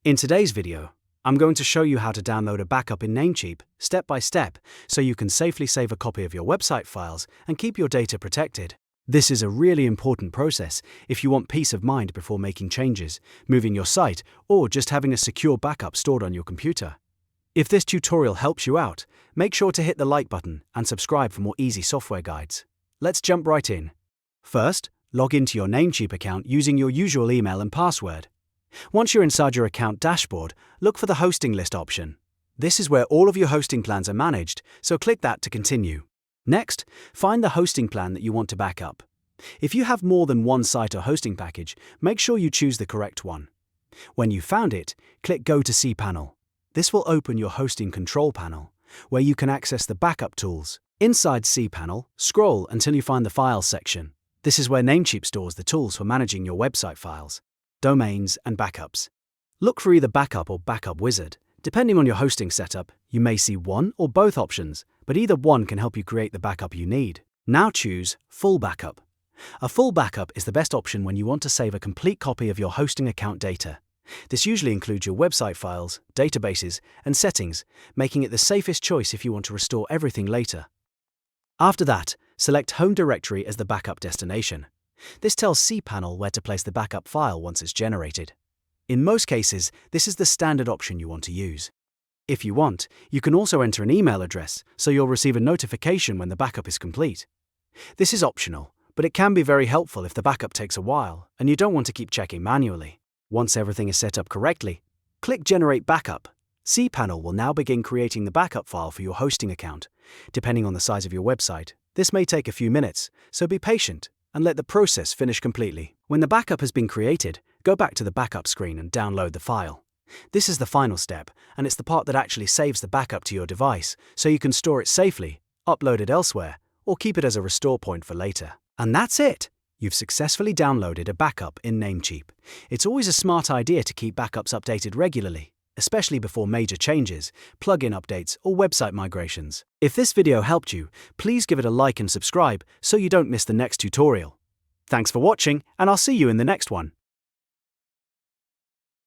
In today's video, I'm going to show you how to download a backup in Namecheap, step by step, so you can safely save a copy of your website files and keep your data protected. This is a really important process if you want peace of mind before making changes, moving your site, or just having a secure backup stored on your computer. If this tutorial helps you out, make sure to hit the like button and subscribe for more easy software guides. Let's jump right in. First, log into your Namecheap account using your usual email and password. Once you're inside your account dashboard, look for the hosting list option. This is where all of your hosting plans are managed, so click that to continue. Next, find the hosting plan that you want to back up. If you have more than one site or hosting package, make sure you choose the correct one. When you've found it, click Go to cPanel. This will open your hosting control panel, where you can access the backup tools. Inside cPanel, scroll until you find the Files section. This is where Namecheap stores the tools for managing your website files, domains, and backups. Look for either Backup or Backup Wizard. Depending on your hosting setup, you may see one or both options, but either one can help you create the backup you need. Now choose Full Backup. A full backup is the best option when you want to save a complete copy of your hosting account data. This usually includes your website files, databases, and settings, making it the safest choice if you want to restore everything later. After that, select Home Directory as the backup destination. This tells cPanel where to place the backup file once it's generated. In most cases, this is the standard option you want to use. If you want, you can also enter an email address, so you'll receive a notification when the backup is complete. This is optional, but it can be very helpful if the backup takes a while and you don't want to keep checking manually. Once everything is set up correctly, click Generate Backup. cPanel will now begin creating the backup file for your hosting account. Depending on the size of your website, this may take a few minutes, so be patient and let the process finish completely. When the backup has been created, go back to the backup screen and download the file. This is the final step, and it's the part that actually saves the backup to your device, so you can store it safely, upload it elsewhere, or keep it as a restore point for later. And that's it! You've successfully downloaded a backup in Namecheap. It's always a smart idea to keep backups updated regularly, especially before major changes, plugin updates, or website migrations. If this video helped you, please give it a like and subscribe so you don't miss the next tutorial. Thanks for watching, and I'll see you in the next one.